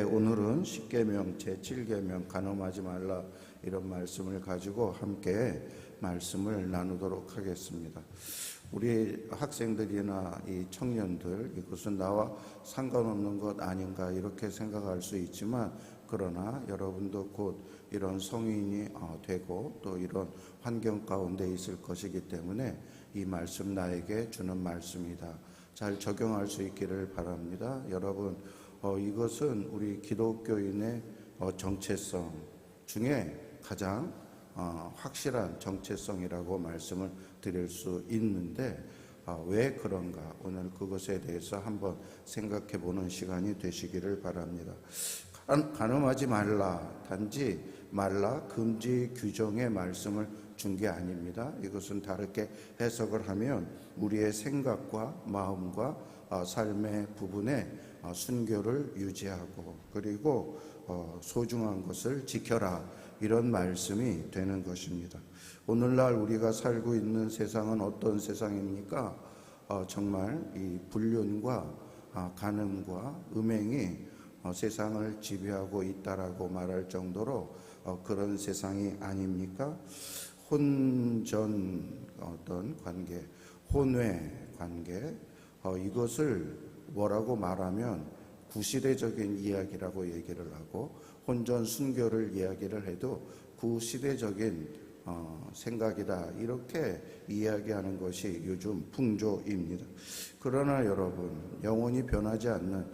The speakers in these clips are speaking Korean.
오늘은 십계명 제7계명 간음하지 말라 이런 말씀을 가지고 함께 말씀을 나누도록 하겠습니다. 우리 학생들이나 이 청년들, 이것은 나와 상관없는 것 아닌가 이렇게 생각할 수 있지만, 그러나 여러분도 곧 이런 성인이 되고 또 이런 환경 가운데 있을 것이기 때문에 이 말씀 나에게 주는 말씀이다. 잘 적용할 수 있기를 바랍니다. 여러분, 이것은 우리 기독교인의 정체성 중에 가장 확실한 정체성이라고 말씀을 드릴 수 있는데, 왜 그런가 오늘 그것에 대해서 한번 생각해 보는 시간이 되시기를 바랍니다. 간음하지 말라, 단지 말라 금지 규정의 말씀을 준 게 아닙니다. 이것은 다르게 해석을 하면 우리의 생각과 마음과 삶의 부분에 순교를 유지하고, 그리고 소중한 것을 지켜라, 이런 말씀이 되는 것입니다. 오늘날 우리가 살고 있는 세상은 어떤 세상입니까? 정말 이 불륜과 간음과 음행이 세상을 지배하고 있다라고 말할 정도로 그런 세상이 아닙니까? 혼전 어떤 관계, 혼외 관계, 이것을 뭐라고 말하면 구시대적인 이야기라고 얘기를 하고, 혼전 순교를 이야기를 해도 구시대적인 생각이다, 이렇게 이야기하는 것이 요즘 풍조입니다. 그러나 여러분, 영원히 변하지 않는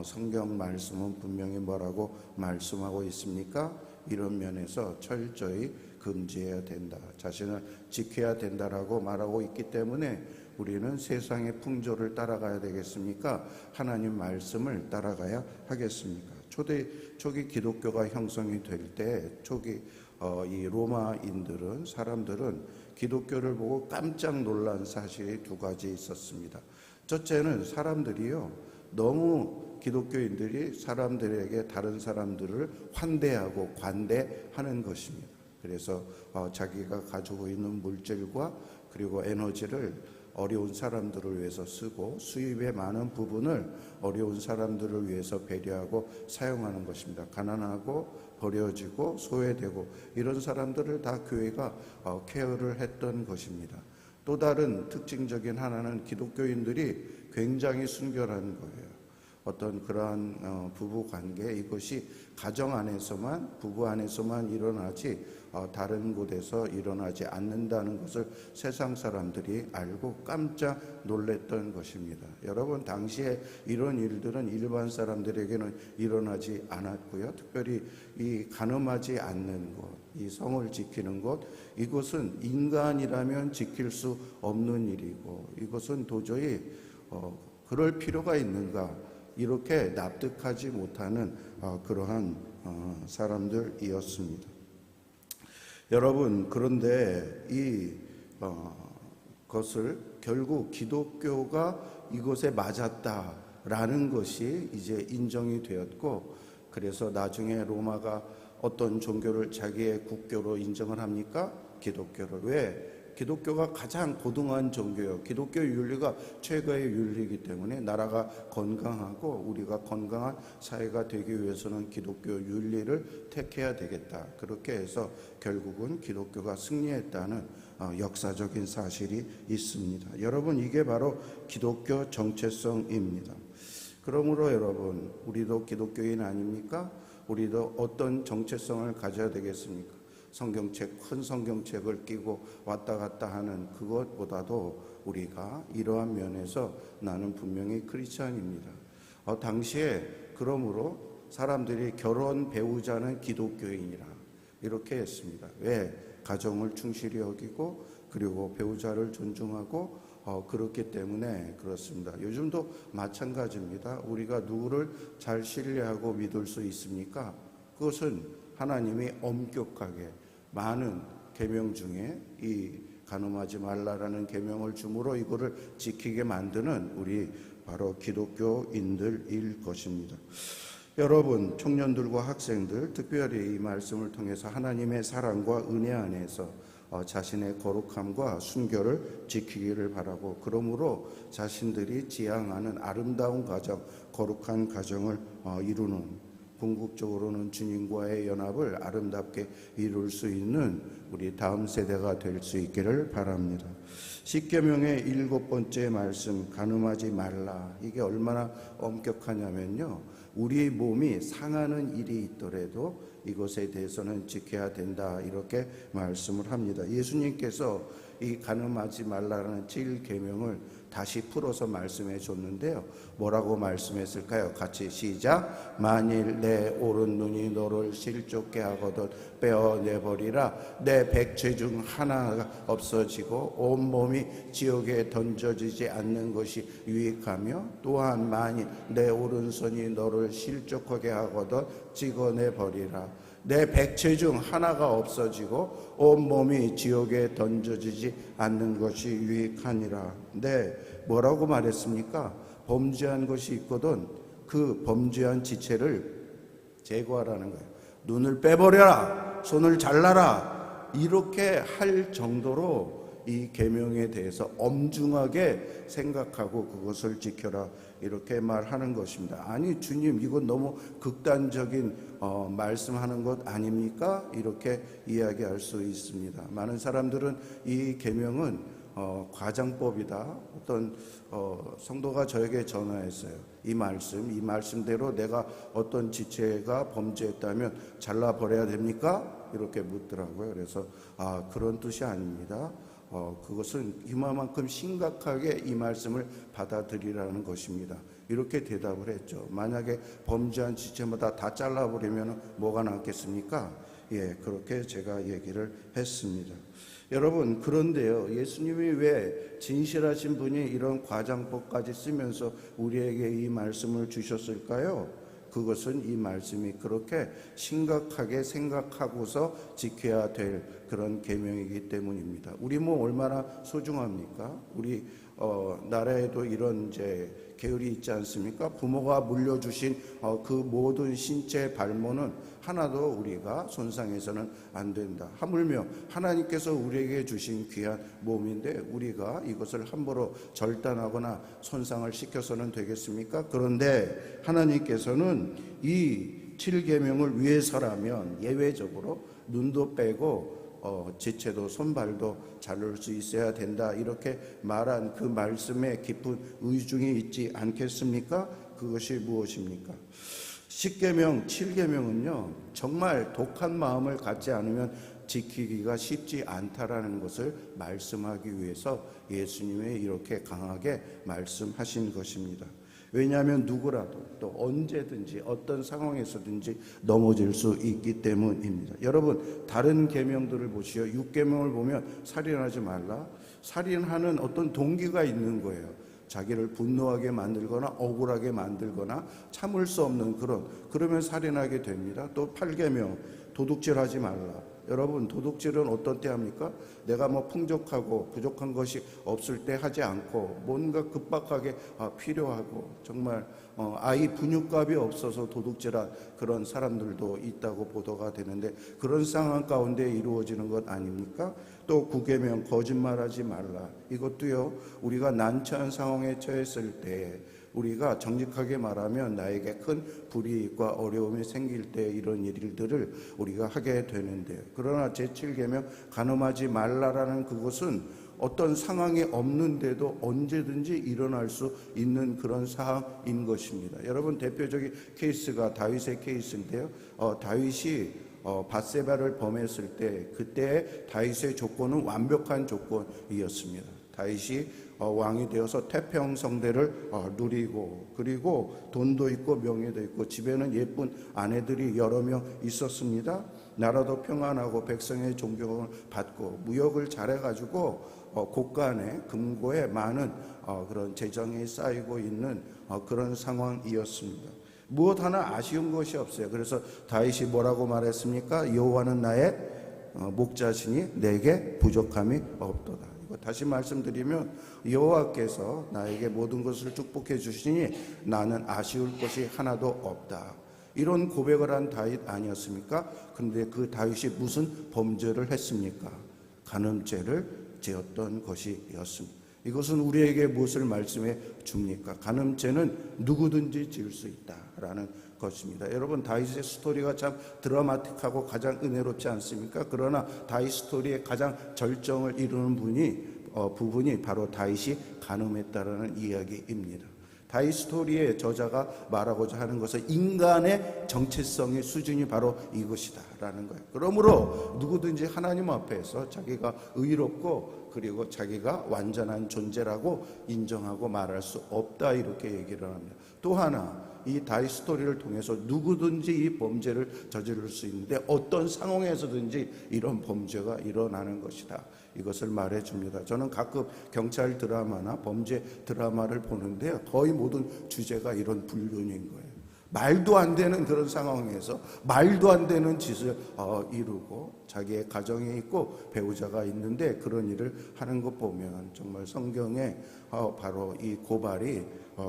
성경 말씀은 분명히 뭐라고 말씀하고 있습니까? 이런 면에서 철저히 금지해야 된다, 자신을 지켜야 된다라고 말하고 있기 때문에 우리는 세상의 풍조를 따라가야 되겠습니까? 하나님 말씀을 따라가야 하겠습니까? 초기 기독교가 형성이 될 때, 초기 이 로마인들은, 사람들은 기독교를 보고 깜짝 놀란 사실이 두 가지 있었습니다. 첫째는 사람들이요, 너무 기독교인들이 사람들에게 다른 사람들을 환대하고 관대하는 것입니다. 그래서 자기가 가지고 있는 물질과 그리고 에너지를 어려운 사람들을 위해서 쓰고, 수입의 많은 부분을 어려운 사람들을 위해서 배려하고 사용하는 것입니다. 가난하고 버려지고 소외되고 이런 사람들을 다 교회가 케어를 했던 것입니다. 또 다른 특징적인 하나는 기독교인들이 굉장히 순결한 거예요. 어떤 그러한 부부 관계, 이것이 가정 안에서만, 부부 안에서만 일어나지 다른 곳에서 일어나지 않는다는 것을 세상 사람들이 알고 깜짝 놀랐던 것입니다. 여러분, 당시에 이런 일들은 일반 사람들에게는 일어나지 않았고요. 특별히 이 간음하지 않는 것, 이 성을 지키는 것, 이것은 인간이라면 지킬 수 없는 일이고, 이것은 도저히 그럴 필요가 있는가, 이렇게 납득하지 못하는 그러한 사람들이었습니다. 여러분, 그런데 이 것을 결국 기독교가 이것에 맞았다라는 것이 이제 인정이 되었고, 그래서 나중에 로마가 어떤 종교를 자기의 국교로 인정을 합니까? 기독교를. 왜? 기독교가 가장 고등한 종교예요. 기독교 윤리가 최고의 윤리이기 때문에 나라가 건강하고 우리가 건강한 사회가 되기 위해서는 기독교 윤리를 택해야 되겠다. 그렇게 해서 결국은 기독교가 승리했다는 역사적인 사실이 있습니다. 여러분, 이게 바로 기독교 정체성입니다. 그러므로 여러분, 우리도 기독교인 아닙니까? 우리도 어떤 정체성을 가져야 되겠습니까? 성경책, 큰 성경책을 끼고 왔다 갔다 하는 그것보다도 우리가 이러한 면에서 나는 분명히 크리스찬입니다. 당시에 그러므로 사람들이 결혼 배우자는 기독교인이라 이렇게 했습니다. 왜? 가정을 충실히 여기고 그리고 배우자를 존중하고 그렇기 때문에 그렇습니다. 요즘도 마찬가지입니다. 우리가 누구를 잘 신뢰하고 믿을 수 있습니까? 그것은 하나님이 엄격하게 많은 계명 중에 이 간음하지 말라라는 계명을 주므로 이거를 지키게 만드는 우리 바로 기독교인들일 것입니다. 여러분, 청년들과 학생들, 특별히 이 말씀을 통해서 하나님의 사랑과 은혜 안에서 자신의 거룩함과 순결을 지키기를 바라고, 그러므로 자신들이 지향하는 아름다운 가정, 거룩한 가정을 이루는 궁극적으로는 주님과의 연합을 아름답게 이룰 수 있는 우리 다음 세대가 될 수 있기를 바랍니다. 십계명의 7번째 말씀, 간음하지 말라. 이게 얼마나 엄격하냐면요, 우리 몸이 상하는 일이 있더라도 이것에 대해서는 지켜야 된다, 이렇게 말씀을 합니다. 예수님께서 이 간음하지 말라는 7계명을 다시 풀어서 말씀해 줬는데요, 뭐라고 말씀했을까요? 같이 시작. 만일 내 오른 눈이 너를 실족게 하거든 빼어내버리라. 내 백체 중 하나가 없어지고 온 몸이 지옥에 던져지지 않는 것이 유익하며, 또한 만일 내 오른손이 너를 실족하게 하거든 찍어내버리라. 내 백체 중 하나가 없어지고 온 몸이 지옥에 던져지지 않는 것이 유익하니라. 네, 뭐라고 말했습니까? 범죄한 것이 있거든 그 범죄한 지체를 제거하라는 거예요. 눈을 빼버려라, 손을 잘라라, 이렇게 할 정도로 이 계명에 대해서 엄중하게 생각하고 그것을 지켜라, 이렇게 말하는 것입니다. 아니 주님, 이건 너무 극단적인 말씀하는 것 아닙니까? 이렇게 이야기할 수 있습니다. 많은 사람들은 이 계명은 과장법이다. 어떤 성도가 저에게 전화했어요. 이 말씀대로 내가 어떤 지체가 범죄했다면 잘라버려야 됩니까? 이렇게 묻더라고요. 그래서 그런 뜻이 아닙니다. 그것은 이만큼 심각하게 이 말씀을 받아들이라는 것입니다. 이렇게 대답을 했죠. 만약에 범죄한 지체마다 다 잘라버리면 뭐가 남겠습니까? 예, 그렇게 제가 얘기를 했습니다. 여러분, 그런데요, 예수님이 왜 진실하신 분이 이런 과장법까지 쓰면서 우리에게 이 말씀을 주셨을까요? 그것은 이 말씀이 그렇게 심각하게 생각하고서 지켜야 될 그런 계명이기 때문입니다. 우리 몸 얼마나 소중합니까? 우리 나라에도 이런 계율이 있지 않습니까? 부모가 물려주신 그 모든 신체 발모는 하나도 우리가 손상해서는 안 된다. 하물며 하나님께서 우리에게 주신 귀한 몸인데 우리가 이것을 함부로 절단하거나 손상을 시켜서는 되겠습니까? 그런데 하나님께서는 이 7계명을 위해서라면 예외적으로 눈도 빼고 지체도 손발도 자를 수 있어야 된다, 이렇게 말한 그 말씀에 깊은 의중이 있지 않겠습니까? 그것이 무엇입니까? 10계명, 7계명은요 정말 독한 마음을 갖지 않으면 지키기가 쉽지 않다라는 것을 말씀하기 위해서 예수님이 이렇게 강하게 말씀하신 것입니다. 왜냐하면 누구라도 또 언제든지 어떤 상황에서든지 넘어질 수 있기 때문입니다. 여러분, 다른 계명들을 보시오. 6계명을 보면 살인하지 말라. 살인하는 어떤 동기가 있는 거예요. 자기를 분노하게 만들거나 억울하게 만들거나 참을 수 없는 그러면 살인하게 됩니다. 또 8계명, 도둑질하지 말라. 여러분, 도둑질은 어떤 때 합니까? 내가 풍족하고 부족한 것이 없을 때 하지 않고 뭔가 급박하게 필요하고 정말 아이 분유값이 없어서 도둑질한 그런 사람들도 있다고 보도가 되는데 그런 상황 가운데 이루어지는 것 아닙니까? 또 9계명, 거짓말하지 말라. 이것도요, 우리가 난처한 상황에 처했을 때 우리가 정직하게 말하면 나에게 큰 불이익과 어려움이 생길 때 이런 일들을 우리가 하게 되는데, 그러나 제7계명 간음하지 말라라는 그것은 어떤 상황이 없는데도 언제든지 일어날 수 있는 그런 상황인 것입니다. 여러분, 대표적인 케이스가 다윗의 케이스인데요. 다윗이 밧세바를 범했을 때 그때 다윗의 조건은 완벽한 조건이었습니다. 다윗이 왕이 되어서 태평성대를 누리고, 그리고 돈도 있고 명예도 있고 집에는 예쁜 아내들이 여러 명 있었습니다. 나라도 평안하고 백성의 존경을 받고 무역을 잘해가지고 곳간에 금고에 많은 그런 재정이 쌓이고 있는 그런 상황이었습니다. 무엇 하나 아쉬운 것이 없어요. 그래서 다윗이 뭐라고 말했습니까? 여호와는 나의 목자시니 내게 부족함이 없도다. 다시 말씀드리면 여호와께서 나에게 모든 것을 축복해 주시니 나는 아쉬울 것이 하나도 없다. 이런 고백을 한 다윗 아니었습니까? 그런데 그 다윗이 무슨 범죄를 했습니까? 간음죄를 지었던 것이었습니다. 이것은 우리에게 무엇을 말씀해 줍니까? 간음죄는 누구든지 지을 수 있다라는 것입니다. 여러분, 다윗의 스토리가 참 드라마틱하고 가장 은혜롭지 않습니까? 그러나 다윗 스토리의 가장 절정을 이루는 부분이 바로 다윗이 간음했다라는 이야기입니다. 다윗 스토리의 저자가 말하고자 하는 것은 인간의 정체성의 수준이 바로 이것이다 라는 거예요. 그러므로 누구든지 하나님 앞에서 자기가 의롭고 그리고 자기가 완전한 존재라고 인정하고 말할 수 없다, 이렇게 얘기를 합니다. 또 하나, 이 다윗 스토리를 통해서 누구든지 이 범죄를 저지를 수 있는데 어떤 상황에서든지 이런 범죄가 일어나는 것이다, 이것을 말해줍니다. 저는 가끔 경찰 드라마나 범죄 드라마를 보는데요, 거의 모든 주제가 이런 불륜인 거예요. 말도 안 되는 그런 상황에서 말도 안 되는 짓을 이루고 자기의 가정이 있고 배우자가 있는데 그런 일을 하는 것 보면 정말 성경에 바로 이 고발이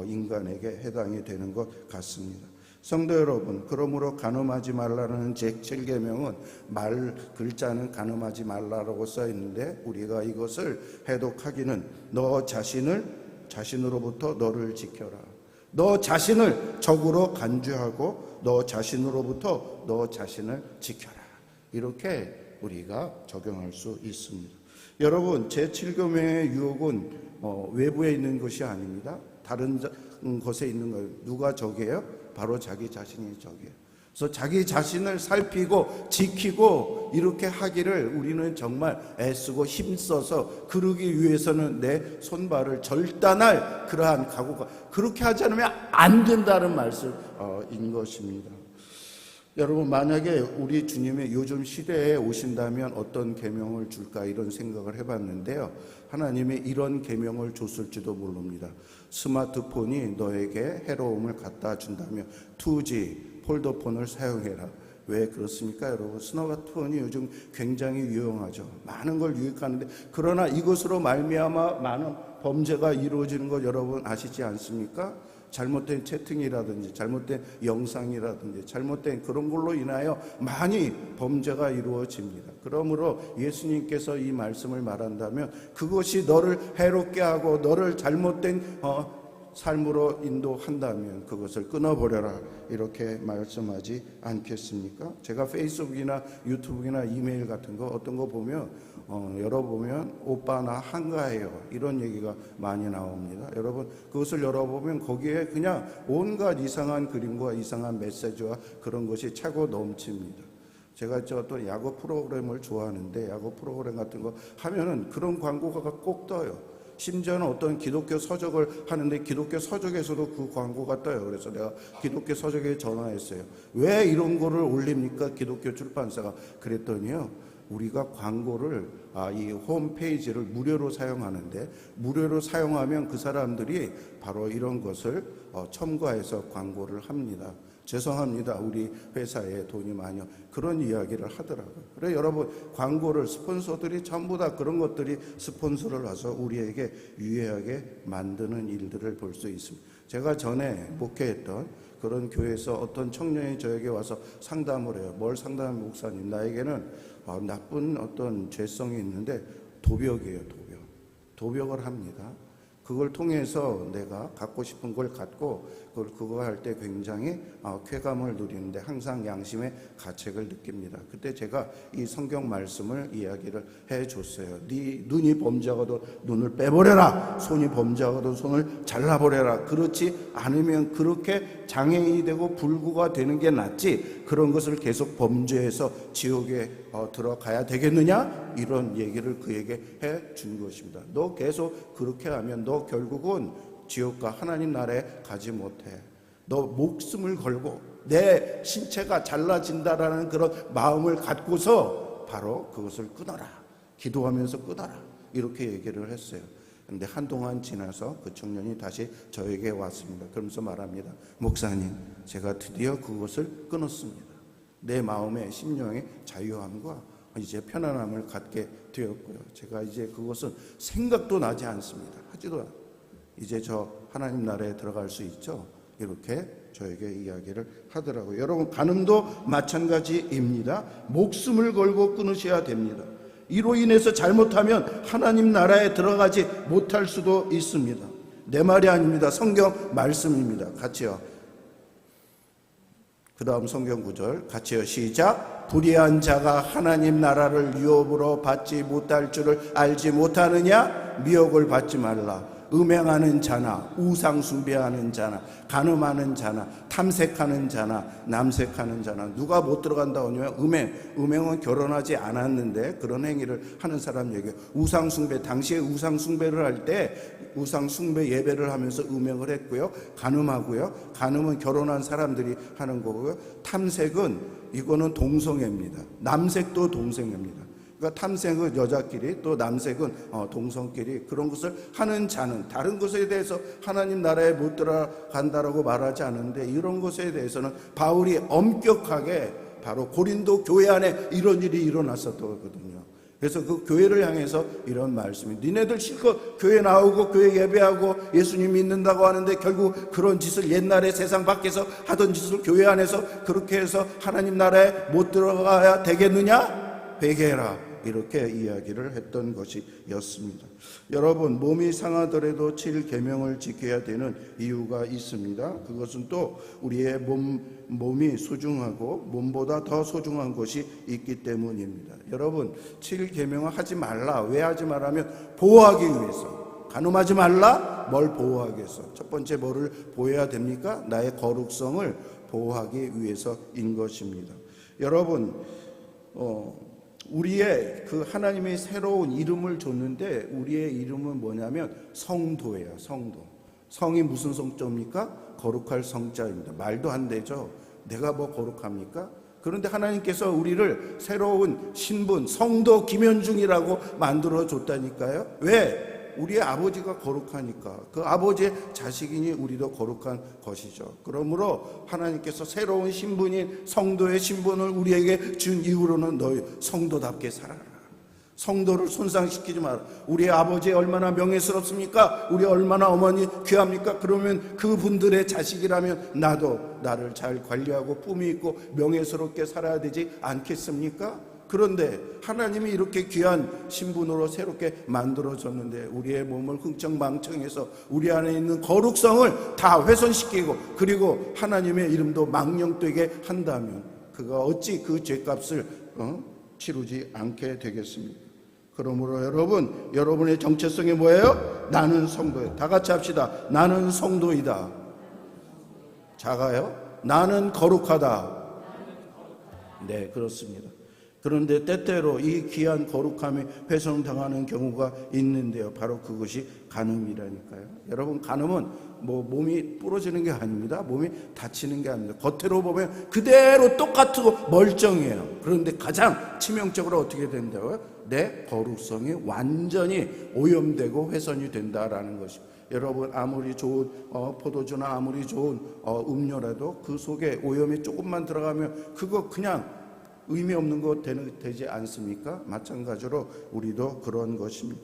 인간에게 해당이 되는 것 같습니다. 성도 여러분, 그러므로 간음하지 말라는 제7계명은 글자는 간음하지 말라라고 써 있는데 우리가 이것을 해독하기는 너 자신으로부터 너를 지켜라, 너 자신을 적으로 간주하고 너 자신으로부터 너 자신을 지켜라, 이렇게 우리가 적용할 수 있습니다. 여러분, 제7계명의 유혹은 외부에 있는 것이 아닙니다. 다른 것에 있는 거예요. 누가 적이에요? 바로 자기 자신이 적이에요. 그래서 자기 자신을 살피고 지키고 이렇게 하기를 우리는 정말 애쓰고 힘써서 그러기 위해서는 내 손발을 절단할 그러한 각오가, 그렇게 하지 않으면 안 된다는 말씀인 것입니다. 여러분, 만약에 우리 주님이 요즘 시대에 오신다면 어떤 계명을 줄까, 이런 생각을 해봤는데요, 하나님이 이런 계명을 줬을지도 모릅니다. 스마트폰이 너에게 해로움을 갖다 준다면 2G 폴더폰을 사용해라. 왜 그렇습니까? 여러분, 스마트폰이 요즘 굉장히 유용하죠. 많은 걸 유익하는데, 그러나 이것으로 말미암아 많은 범죄가 이루어지는 것 여러분 아시지 않습니까? 잘못된 채팅이라든지 잘못된 영상이라든지 잘못된 그런 걸로 인하여 많이 범죄가 이루어집니다. 그러므로 예수님께서 이 말씀을 말한다면 그것이 너를 해롭게 하고 너를 잘못된 삶으로 인도한다면 그것을 끊어버려라, 이렇게 말씀하지 않겠습니까? 제가 페이스북이나 유튜브나 이메일 같은 거 어떤 거 보면 열어보면 오빠 나 한가해요, 이런 얘기가 많이 나옵니다. 여러분, 그것을 열어보면 거기에 그냥 온갖 이상한 그림과 이상한 메시지와 그런 것이 차고 넘칩니다. 제가 또 야구 프로그램을 좋아하는데 야구 프로그램 같은 거 하면은 그런 광고가 꼭 떠요. 심지어는 어떤 기독교 서적을 하는데 기독교 서적에서도 그 광고가 떠요. 그래서 내가 기독교 서적에 전화했어요. 왜 이런 거를 올립니까? 기독교 출판사가. 그랬더니요, 우리가 광고를 이 홈페이지를 무료로 사용하는데 무료로 사용하면 그 사람들이 바로 이런 것을 첨가해서 광고를 합니다. 죄송합니다, 우리 회사에 돈이 많이, 그런 이야기를 하더라고요. 그래 여러분, 광고를 스폰서들이 전부 다 그런 것들이 스폰서를 와서 우리에게 유해하게 만드는 일들을 볼 수 있습니다. 제가 전에 목회했던 그런 교회에서 어떤 청년이 저에게 와서 상담을 해요. 뭘 상담하면, 목사님, 나에게는 나쁜 어떤 죄성이 있는데 도벽이에요. 도벽을 합니다. 그걸 통해서 내가 갖고 싶은 걸 갖고 그거 할 때 굉장히 쾌감을 누리는데 항상 양심의 가책을 느낍니다. 그때 제가 이 성경 말씀을 이야기를 해줬어요. 네 눈이 범죄하거든 눈을 빼버려라, 손이 범죄하거든 손을 잘라버려라. 그렇지 않으면 그렇게 장애인이 되고 불구가 되는 게 낫지, 그런 것을 계속 범죄해서 지옥에 들어가야 되겠느냐, 이런 얘기를 그에게 해준 것입니다. 너 계속 그렇게 하면 너 결국은 지옥과 하나님 나라에 가지 못해. 너 목숨을 걸고 내 신체가 잘라진다라는 그런 마음을 갖고서 바로 그것을 끊어라, 기도하면서 끊어라, 이렇게 얘기를 했어요. 근데 한동안 지나서 그 청년이 다시 저에게 왔습니다. 그러면서 말합니다. 목사님, 제가 드디어 그것을 끊었습니다. 내 마음의 심령의 자유함과 이제 편안함을 갖게 되었고요. 제가 이제 그것은 생각도 나지 않습니다. 하지도 않아요. 이제 저 하나님 나라에 들어갈 수 있죠, 이렇게 저에게 이야기를 하더라고요. 여러분, 간음도 마찬가지입니다. 목숨을 걸고 끊으셔야 됩니다. 이로 인해서 잘못하면 하나님 나라에 들어가지 못할 수도 있습니다. 내 말이 아닙니다. 성경 말씀입니다. 같이요. 그 다음 성경 구절 같이요. 시작. 불의한 자가 하나님 나라를 유업으로 받지 못할 줄을 알지 못하느냐? 미혹을 받지 말라. 음행하는 자나 우상 숭배하는 자나 간음하는 자나 탐색하는 자나 남색하는 자나 누가 못 들어간다고 하냐면 음행은 결혼하지 않았는데 그런 행위를 하는 사람 얘기예요. 우상 숭배, 당시에 우상 숭배를 할 때 우상 숭배 예배를 하면서 음행을 했고요. 간음은 결혼한 사람들이 하는 거고요. 탐색은 이거는 동성애입니다. 남색도 동성애입니다. 그러니까 탐색은 여자끼리, 또 남색은 동성끼리 그런 것을 하는 자는 다른 것에 대해서 하나님 나라에 못 들어간다라고 말하지 않는데, 이런 것에 대해서는 바울이 엄격하게 바로 고린도 교회 안에 이런 일이 일어났었거든요. 그래서 그 교회를 향해서 이런 말씀이, 니네들 실컷 교회 나오고 교회 예배하고 예수님 믿는다고 하는데 결국 그런 짓을 옛날에 세상 밖에서 하던 짓을 교회 안에서 그렇게 해서 하나님 나라에 못 들어가야 되겠느냐? 회개해라. 이렇게 이야기를 했던 것이었습니다. 여러분, 몸이 상하더라도 7계명을 지켜야 되는 이유가 있습니다. 그것은 또 우리의 몸이 소중하고 몸보다 더 소중한 것이 있기 때문입니다. 여러분, 7계명을 하지 말라. 왜 하지 말라면 보호하기 위해서. 간음하지 말라. 뭘 보호하기 위해서? 첫 번째 뭐를 보호해야 됩니까? 나의 거룩성을 보호하기 위해서인 것입니다. 여러분, 우리의 그 하나님의 새로운 이름을 줬는데, 우리의 이름은 뭐냐면 성도예요. 성이 무슨 성자입니까? 거룩할 성자입니다. 말도 안 되죠. 내가 뭐 거룩합니까? 그런데 하나님께서 우리를 새로운 신분, 성도 김현중이라고 만들어 줬다니까요. 왜? 우리의 아버지가 거룩하니까. 그 아버지의 자식이니 우리도 거룩한 것이죠. 그러므로 하나님께서 새로운 신분인 성도의 신분을 우리에게 준 이후로는 너희 성도답게 살아라. 성도를 손상시키지 마라. 우리의 아버지 얼마나 명예스럽습니까? 우리 얼마나 어머니 귀합니까? 그러면 그분들의 자식이라면 나도 나를 잘 관리하고 품위 있고 명예스럽게 살아야 되지 않겠습니까? 그런데 하나님이 이렇게 귀한 신분으로 새롭게 만들어졌는데 우리의 몸을 흥청망청해서 우리 안에 있는 거룩성을 다 훼손시키고, 그리고 하나님의 이름도 망령되게 한다면 그가 어찌 그 죄값을 치르지 않게 되겠습니까? 그러므로 여러분의 정체성이 뭐예요? 나는 성도예요. 다 같이 합시다. 나는 성도이다. 작아요? 나는 거룩하다. 네, 그렇습니다. 그런데 때때로 이 귀한 거룩함이 훼손당하는 경우가 있는데요. 바로 그것이 간음이라니까요. 여러분, 간음은 뭐 몸이 부러지는 게 아닙니다. 몸이 다치는 게 아닙니다. 겉으로 보면 그대로 똑같고 멀쩡해요. 그런데 가장 치명적으로 어떻게 된다고요? 내 거룩성이 완전히 오염되고 훼손이 된다라는 것입니다. 여러분, 아무리 좋은 포도주나 아무리 좋은 음료라도 그 속에 오염이 조금만 들어가면 그거 그냥 의미 없는 것 되지 않습니까? 마찬가지로 우리도 그런 것입니다.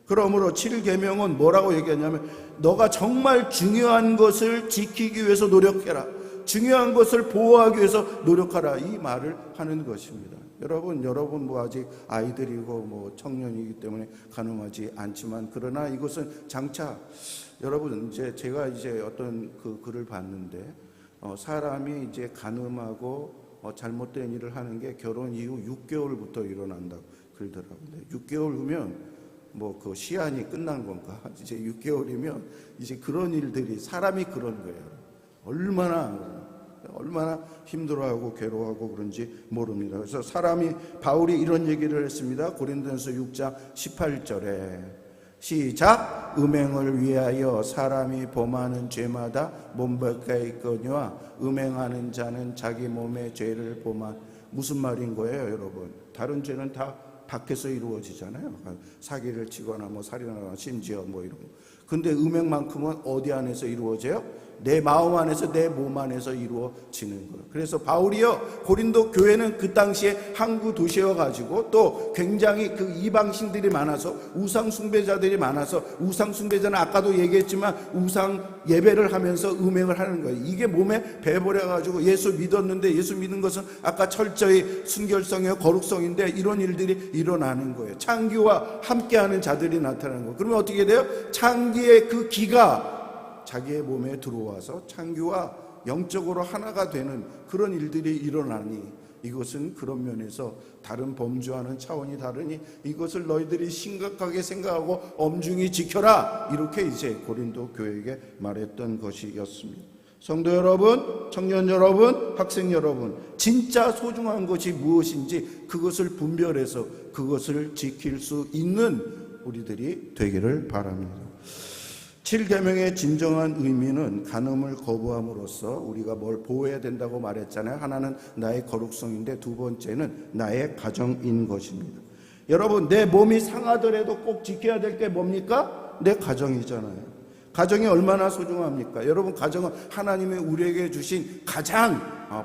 그러므로 7계명은 뭐라고 얘기하냐면, 너가 정말 중요한 것을 지키기 위해서 노력해라. 중요한 것을 보호하기 위해서 노력하라. 이 말을 하는 것입니다. 여러분 뭐 아직 아이들이고 뭐 청년이기 때문에 가늠하지 않지만, 그러나 이것은 장차 여러분, 제가 어떤 그 글을 봤는데, 사람이 가늠하고 잘못된 일을 하는 게 결혼 이후 6개월부터 일어난다고 그러더라고요. 6개월 후면 뭐 그 시한이 끝난 건가? 이제 6개월이면 이제 그런 일들이, 사람이 그런 거예요. 얼마나 힘들어하고 괴로워하고 그런지 모릅니다. 그래서 바울이 이런 얘기를 했습니다. 고린도전서 6장 18절에 시작. 음행을 위하여 사람이 범하는 죄마다 몸밖에 있거니와 음행하는 자는 자기 몸의 죄를 범한. 무슨 말인 거예요, 여러분? 다른 죄는 다 밖에서 이루어지잖아요. 사기를 치거나 뭐 살인하거나 심지어 뭐 이런 거. 근데 음행만큼은 어디 안에서 이루어져요? 내 마음 안에서, 내 몸 안에서 이루어지는 거예요. 그래서 바울이요, 고린도 교회는 그 당시에 항구 도시여가지고 또 굉장히 그 이방신들이 많아서, 우상 숭배자들이 많아서, 우상 숭배자는 아까도 얘기했지만 우상 예배를 하면서 음행을 하는 거예요. 이게 몸에 배버려가지고 예수 믿었는데, 예수 믿는 것은 아까 철저히 순결성이요 거룩성인데 이런 일들이 일어나는 거예요. 창기와 함께하는 자들이 나타나는 거예요. 그러면 어떻게 돼요? 창기의 그 기가 자기의 몸에 들어와서 창기와 영적으로 하나가 되는 그런 일들이 일어나니 이것은 그런 면에서 다른 범주와는 차원이 다르니 이것을 너희들이 심각하게 생각하고 엄중히 지켜라, 이렇게 이제 고린도 교회에게 말했던 것이었습니다. 성도 여러분, 청년 여러분, 학생 여러분, 진짜 소중한 것이 무엇인지 그것을 분별해서 그것을 지킬 수 있는 우리들이 되기를 바랍니다. 7계명의 진정한 의미는 간음을 거부함으로써 우리가 뭘 보호해야 된다고 말했잖아요. 하나는 나의 거룩성인데 두 번째는 나의 가정인 것입니다. 여러분, 내 몸이 상하더라도 꼭 지켜야 될 게 뭡니까? 내 가정이잖아요. 가정이 얼마나 소중합니까? 여러분, 가정은 하나님이 우리에게 주신 가장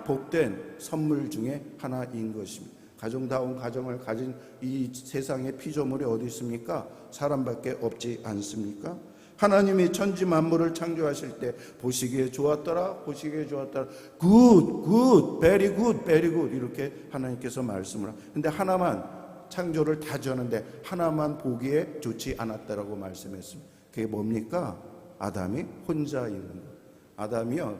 복된 선물 중에 하나인 것입니다. 가정다운 가정을 가진 이 세상의 피조물이 어디 있습니까? 사람밖에 없지 않습니까? 하나님이 천지 만물을 창조하실 때 보시기에 좋았더라, 보시기에 좋았더라, 굿, 베리 굿 이렇게 하나님께서 말씀을 하고, 근데 하나만, 창조를 다 지었는데 하나만 보기에 좋지 않았다라고 말씀했습니다. 그게 뭡니까? 아담이 혼자 있는 것. 아담이요,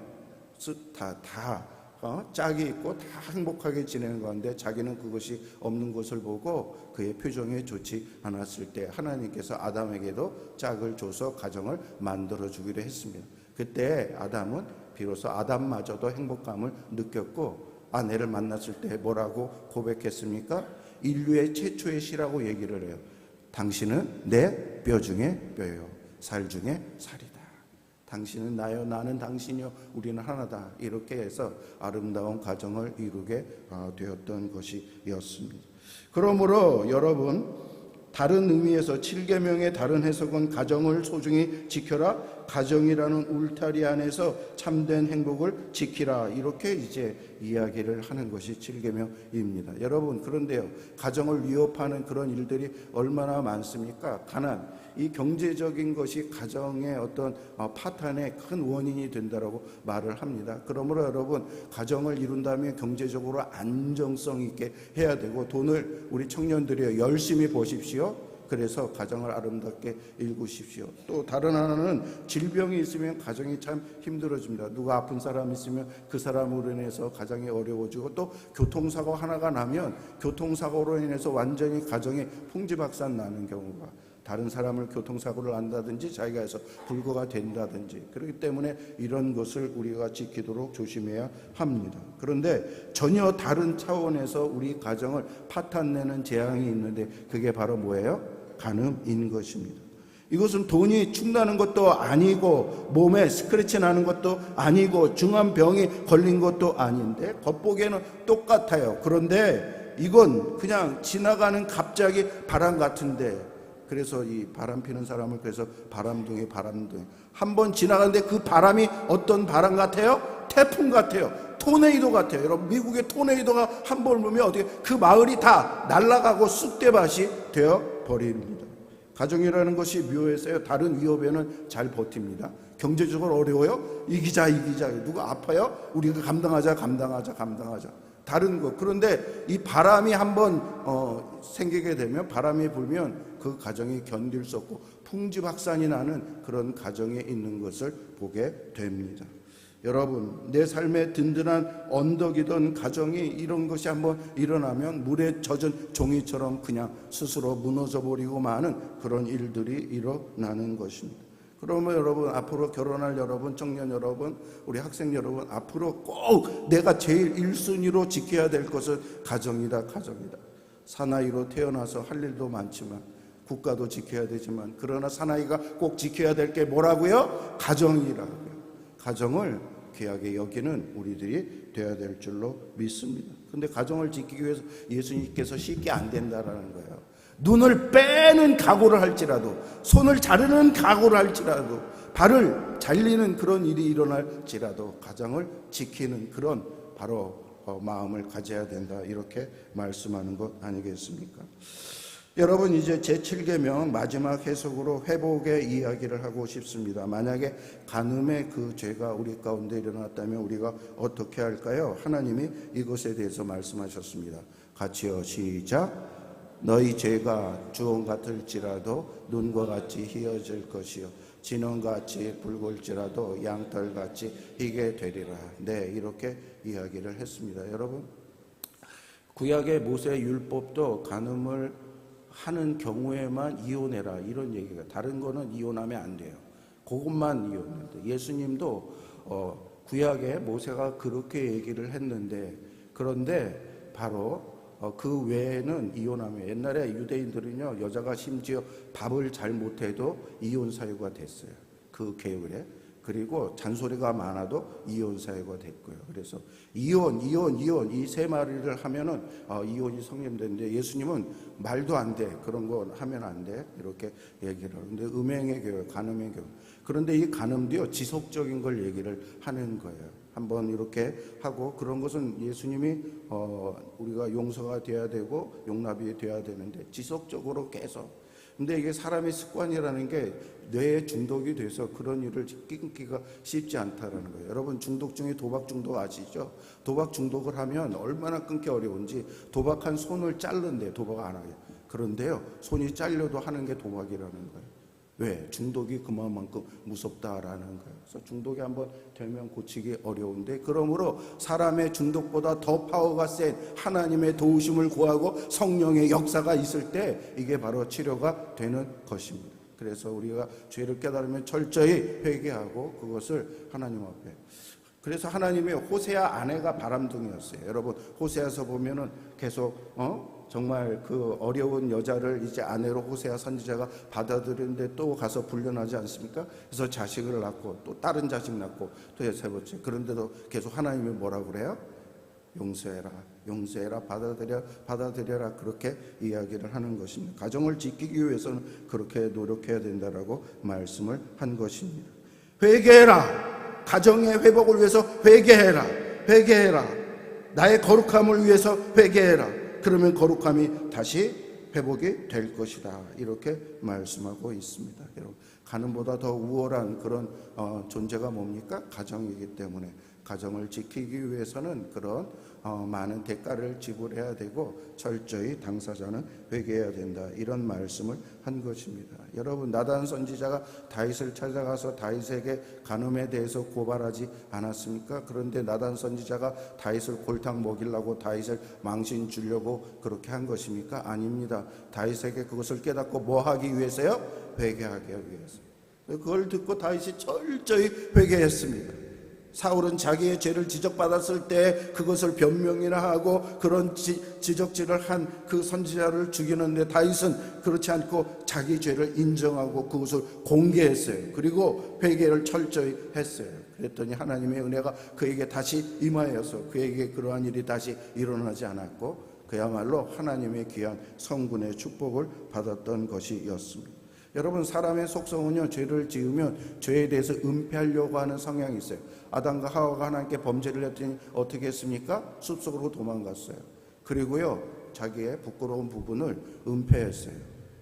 짝이 있고 다 행복하게 지내는 가운데 자기는 그것이 없는 것을 보고 그의 표정이 좋지 않았을 때 하나님께서 아담에게도 짝을 줘서 가정을 만들어 주기로 했습니다. 그때 아담은 비로소 아담마저도 행복감을 느꼈고 아내를 만났을 때 뭐라고 고백했습니까? 인류의 최초의 시라고 얘기를 해요. 당신은 내 뼈 중에 뼈요, 살 중에 살이다. 당신은 나요, 나는 당신이요, 우리는 하나다. 이렇게 해서 아름다운 가정을 이루게 되었던 것이었습니다. 그러므로 여러분, 다른 의미에서 7계명의 다른 해석은 가정을 소중히 지켜라, 가정이라는 울타리 안에서 참된 행복을 지키라, 이렇게 이제 이야기를 하는 것이 7계명입니다. 여러분, 그런데요, 가정을 위협하는 그런 일들이 얼마나 많습니까? 가난, 이 경제적인 것이 가정의 어떤 파탄의 큰 원인이 된다라고 말을 합니다. 그러므로 여러분, 가정을 이룬다면 경제적으로 안정성 있게 해야 되고, 돈을 우리 청년들이 열심히 버십시오. 그래서 가정을 아름답게 일구십시오. 또 다른 하나는 질병이 있으면 가정이 참 힘들어집니다. 누가 아픈 사람 있으면 그 사람으로 인해서 가정이 어려워지고, 또 교통사고 하나가 나면 교통사고로 인해서 완전히 가정이 풍지박산 나는 경우가, 다른 사람을 교통사고를 난다든지 자기가 해서 불구가 된다든지, 그렇기 때문에 이런 것을 우리가 지키도록 조심해야 합니다. 그런데 전혀 다른 차원에서 우리 가정을 파탄내는 재앙이 있는데 그게 바로 뭐예요? 간음인 것입니다. 이것은 돈이 축나는 것도 아니고 몸에 스크래치 나는 것도 아니고 중한 병이 걸린 것도 아닌데 겉보기에는 똑같아요. 그런데 이건 그냥 지나가는 갑자기 바람 같은데, 그래서 이 바람 피는 사람을 그래서 바람둥이 한번 지나가는데 그 바람이 어떤 바람 같아요? 태풍 같아요. 토네이도 같아요. 여러분, 미국의 토네이도가 한 번 불면 어떻게 그 마을이 다 날아가고 쑥대밭이 되어 버립니다. 가정이라는 것이 묘해서요, 다른 위협에는 잘 버팁니다. 경제적으로 어려워요? 이기자. 누가 아파요? 우리가 감당하자. 다른 것. 그런데 이 바람이 한번 생기게 되면, 바람이 불면 그 가정이 견딜 수 없고 풍지박산이 나는 그런 가정에 있는 것을 보게 됩니다. 여러분, 내 삶의 든든한 언덕이던 가정이 이런 것이 한번 일어나면 물에 젖은 종이처럼 그냥 스스로 무너져 버리고 마는 그런 일들이 일어나는 것입니다. 그러면 여러분, 앞으로 결혼할 여러분, 청년 여러분, 우리 학생 여러분, 앞으로 꼭 내가 제일 1순위로 지켜야 될 것은 가정이다. 사나이로 태어나서 할 일도 많지만 국가도 지켜야 되지만, 그러나 사나이가 꼭 지켜야 될 게 뭐라고요? 가정이라고요. 가정을 귀하게 여기는 우리들이 되어야 될 줄로 믿습니다. 근데 가정을 지키기 위해서 예수님께서 쉽게 안 된다라는 거예요. 눈을 빼는 각오를 할지라도, 손을 자르는 각오를 할지라도, 발을 잘리는 그런 일이 일어날지라도 가정을 지키는 그런 바로 마음을 가져야 된다, 이렇게 말씀하는 것 아니겠습니까? 여러분, 이제 제7계명 마지막 해석으로 회복의 이야기를 하고 싶습니다. 만약에 간음의 그 죄가 우리 가운데 일어났다면 우리가 어떻게 할까요? 하나님이 이것에 대해서 말씀하셨습니다. 같이요, 시작. 너희 죄가 주홍 같을지라도 눈과 같이 희어질 것이요 진원같이 붉을지라도 양털같이 희게 되리라. 네, 이렇게 이야기를 했습니다. 여러분, 구약의 모세 율법도 간음을 하는 경우에만 이혼해라 이런 얘기가, 다른 거는 이혼하면 안 돼요. 그것만 이혼해야 돼. 예수님도 구약에 모세가 그렇게 얘기를 했는데, 그런데 바로 그 외에는 이혼하면, 옛날에 유대인들은요, 여자가 심지어 밥을 잘 못해도 이혼 사유가 됐어요. 그 계율에. 그리고 잔소리가 많아도 이혼 사유가 됐고요. 그래서 이혼 이 세 마리를 하면은 이혼이 성립되는데, 예수님은 말도 안 돼, 그런 거 하면 안 돼, 이렇게 얘기를 하는데, 음행의 교회, 간음의 교회. 그런데 이 간음도요, 지속적인 걸 얘기를 하는 거예요. 한번 이렇게 하고, 그런 것은 예수님이 우리가 용서가 돼야 되고 용납이 돼야 되는데, 지속적으로 계속. 근데 이게 사람의 습관이라는 게 뇌에 중독이 돼서 그런 일을 끊기가 쉽지 않다라는 거예요. 여러분, 중독 중에 도박 중독 아시죠? 도박 중독을 하면 얼마나 끊기 어려운지, 도박한 손을 자른데 도박 안 하게. 그런데요, 손이 잘려도 하는 게 도박이라는 거예요. 왜? 중독이 그만큼 무섭다라는 거예요. 그래서 중독이 한번 되면 고치기 어려운데, 그러므로 사람의 중독보다 더 파워가 센 하나님의 도우심을 구하고 성령의 역사가 있을 때 이게 바로 치료가 되는 것입니다. 그래서 우리가 죄를 깨달으면 철저히 회개하고 그것을 하나님 앞에. 그래서 하나님의 호세아 아내가 바람둥이였어요. 여러분, 호세아서 보면은 계속 정말 그 어려운 여자를 이제 아내로 호세아 선지자가 받아들였는데 또 가서 불륜하지 않습니까? 그래서 자식을 낳고 또 다른 자식 낳고 또 세 번째. 그런데도 계속 하나님이 뭐라고 그래요? 용서해라, 받아들여라, 그렇게 이야기를 하는 것입니다. 가정을 지키기 위해서는 그렇게 노력해야 된다라고 말씀을 한 것입니다. 회개해라. 가정의 회복을 위해서 회개해라. 나의 거룩함을 위해서 회개해라. 그러면 거룩함이 다시 회복이 될 것이다. 이렇게 말씀하고 있습니다. 여러분, 간음보다 더 우월한 그런 존재가 뭡니까? 가정이기 때문에 가정을 지키기 위해서는 그런 많은 대가를 지불해야 되고 철저히 당사자는 회개해야 된다. 이런 말씀을 한 것입니다. 여러분, 나단 선지자가 다윗을 찾아가서 다윗에게 간음에 대해서 고발하지 않았습니까? 그런데 나단 선지자가 다윗을 골탕 먹이려고, 다윗을 망신 주려고 그렇게 한 것입니까? 아닙니다. 다윗에게 그것을 깨닫고 뭐 하기 위해서요? 회개하기 위해서. 그걸 듣고 다윗이 철저히 회개했습니다. 사울은 자기의 죄를 지적받았을 때 그것을 변명이나 하고 그런 지적질을 한 그 선지자를 죽이는데, 다윗은 그렇지 않고 자기 죄를 인정하고 그것을 공개했어요. 그리고 회개를 철저히 했어요. 그랬더니 하나님의 은혜가 그에게 다시 임하여서 그에게 그러한 일이 다시 일어나지 않았고, 그야말로 하나님의 귀한 성군의 축복을 받았던 것이었습니다. 여러분, 사람의 속성은요, 죄를 지으면 죄에 대해서 은폐하려고 하는 성향이 있어요. 아담과 하와가 하나님께 범죄를 했더니 어떻게 했습니까? 숲속으로 도망갔어요. 그리고요, 자기의 부끄러운 부분을 은폐했어요.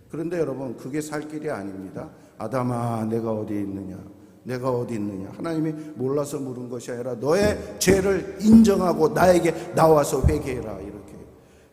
그런데 여러분, 그게 살 길이 아닙니다. 아담아, 내가 어디 있느냐? 하나님이 몰라서 물은 것이 아니라 너의 죄를 인정하고 나에게 나와서 회개해라. 이렇게.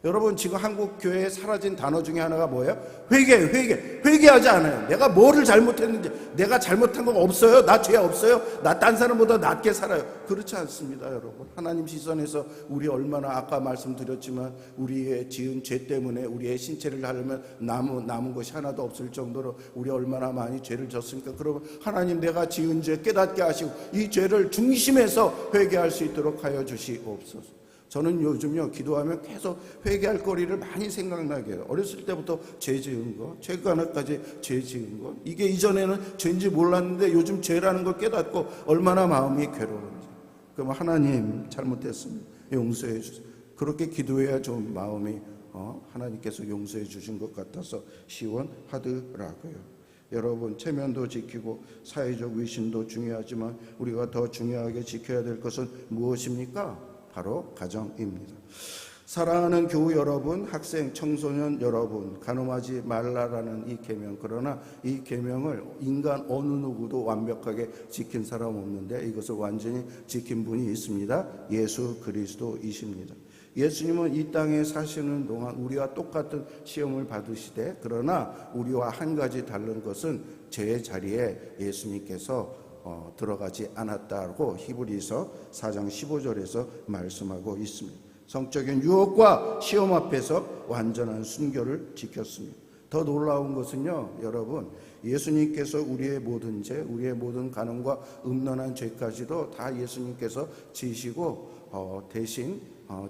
여러분, 지금 한국 교회에 사라진 단어 중에 하나가 뭐예요? 회개하지 않아요. 내가 뭐를 잘못했는지, 내가 잘못한 거 없어요? 나 죄 없어요? 나 딴 사람보다 낫게 살아요? 그렇지 않습니다. 여러분, 하나님 시선에서 우리 얼마나, 아까 말씀드렸지만 우리의 지은 죄 때문에 우리의 신체를 하려면 남은 것이 하나도 없을 정도로 우리 얼마나 많이 죄를 졌습니까? 그러면 하나님, 내가 지은 죄 깨닫게 하시고 이 죄를 중심에서 회개할 수 있도록 하여 주시옵소서. 저는 요즘요, 기도하면 계속 회개할 거리를 많이 생각나게 해요. 어렸을 때부터 죄 지은 거, 최근까지 죄 지은 거, 이게 이전에는 죄인지 몰랐는데 요즘 죄라는 걸 깨닫고 얼마나 마음이 괴로운지. 그럼 하나님, 잘못했습니다, 용서해 주세요. 그렇게 기도해야 좀 마음이 하나님께서 용서해 주신 것 같아서 시원하더라고요. 여러분, 체면도 지키고 사회적 위신도 중요하지만 우리가 더 중요하게 지켜야 될 것은 무엇입니까? 바로 가정입니다. 사랑하는 교우 여러분, 학생, 청소년 여러분, 간음하지 말라라는 이 계명, 그러나 이 계명을 인간 어느 누구도 완벽하게 지킨 사람 없는데 이것을 완전히 지킨 분이 있습니다. 예수 그리스도이십니다. 예수님은 이 땅에 사시는 동안 우리와 똑같은 시험을 받으시되, 그러나 우리와 한 가지 다른 것은 제 자리에 예수님께서 들어가지 않았다고 히브리서 4장 15절에서 말씀하고 있습니다. 성적인 유혹과 시험 앞에서 완전한 순교를 지켰습니다. 더 놀라운 것은요, 여러분, 예수님께서 우리의 모든 죄, 우리의 모든 간음과 음란한 죄까지도 다 예수님께서 지시고 대신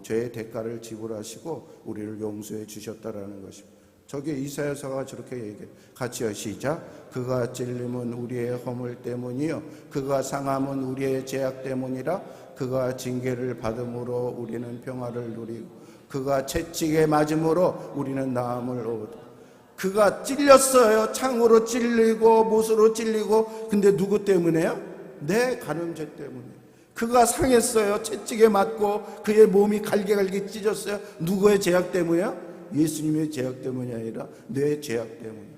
죄의 대가를 지불하시고 우리를 용서해 주셨다라는 것입니다. 저기 이사야서가 저렇게 얘기해요. 같이요, 시작. 그가 찔림은 우리의 허물 때문이요 그가 상함은 우리의 죄악 때문이라. 그가 징계를 받음으로 우리는 평화를 누리고 그가 채찍에 맞음으로 우리는 나음을 얻어. 그가 찔렸어요. 창으로 찔리고 못으로 찔리고. 근데 누구 때문에요? 내 간음죄 때문에. 그가 상했어요. 채찍에 맞고 그의 몸이 갈게갈게 찢었어요. 누구의 죄악 때문이에요? 예수님의 죄악 때문이 아니라 내 죄악 때문이에요.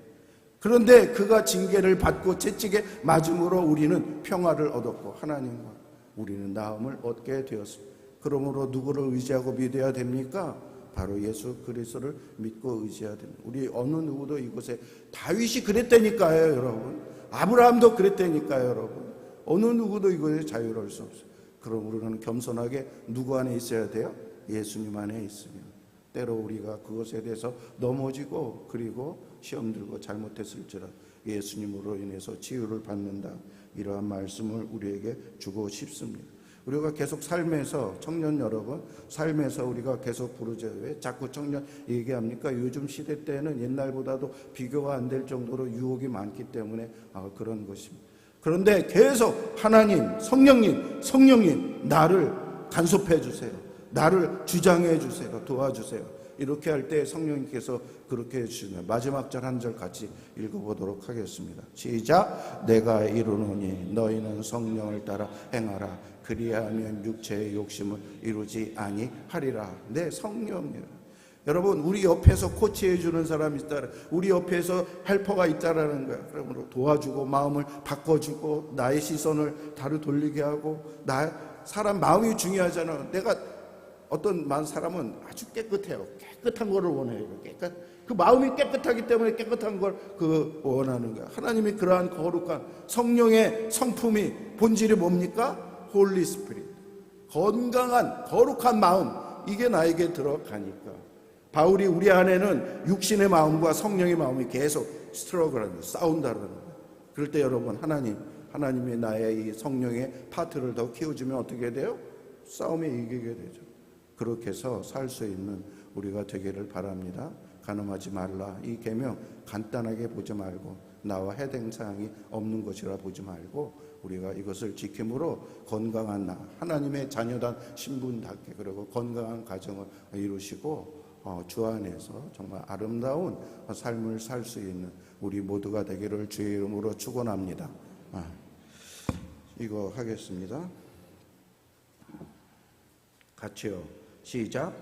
그런데 그가 징계를 받고 채찍에 맞음으로 우리는 평화를 얻었고 하나님과 우리는 나음을 얻게 되었습니다. 그러므로 누구를 의지하고 믿어야 됩니까? 바로 예수 그리스도를 믿고 의지해야 됩니다. 우리 어느 누구도 이곳에 다윗이 그랬다니까요, 여러분. 아브라함도 그랬다니까요, 여러분. 어느 누구도 이곳에 자유로울 수 없어요. 그럼 우리는 겸손하게 누구 안에 있어야 돼요? 예수님 안에 있으면. 때로 우리가 그것에 대해서 넘어지고 그리고 시험 들고 잘못했을지라 예수님으로 인해서 치유를 받는다. 이러한 말씀을 우리에게 주고 싶습니다. 우리가 계속 삶에서, 청년 여러분, 삶에서 우리가 계속 부르죠. 왜 자꾸 청년 얘기합니까? 요즘 시대 때는 옛날보다도 비교가 안 될 정도로 유혹이 많기 때문에 그런 것입니다. 그런데 계속 하나님, 성령님 나를 간섭해 주세요. 나를 주장해 주세요. 도와주세요. 이렇게 할 때 성령님께서 그렇게 해주시네요. 마지막 절 한 절 같이 읽어보도록 하겠습니다. 시작. 내가 이루노니 너희는 성령을 따라 행하라. 그리하면 육체의 욕심을 이루지 아니하리라. 네, 성령이에요. 여러분, 우리 옆에서 코치해 주는 사람이 있다. 우리 옆에서 헬퍼가 있다라는 거야. 그러므로 도와주고 마음을 바꿔주고 나의 시선을 다르 돌리게 하고, 사람 마음이 중요하잖아. 내가 어떤 사람은 아주 깨끗해요. 깨끗한 거를 원해요. 그 마음이 깨끗하기 때문에 깨끗한 걸 원하는 거야. 하나님이 그러한 거룩한 성령의 성품이 본질이 뭡니까? 홀리 스피릿. 건강한 거룩한 마음, 이게 나에게 들어가니까 바울이 우리 안에는 육신의 마음과 성령의 마음이 계속 스트러글하는, 싸운다는 거예요. 그럴 때 여러분, 하나님이 나의 이 성령의 파트를 더 키워주면 어떻게 돼요? 싸움에 이기게 되죠. 그렇게 해서 살 수 있는 우리가 되기를 바랍니다. 간음하지 말라. 이 계명 간단하게 보지 말고, 나와 해당 사항이 없는 것이라 보지 말고, 우리가 이것을 지킴으로 건강한 나, 하나님의 자녀단 신분답게, 그리고 건강한 가정을 이루시고 주 안에서 정말 아름다운 삶을 살 수 있는 우리 모두가 되기를 주의 이름으로 축원합니다. 이거 하겠습니다. 같이요. 시작.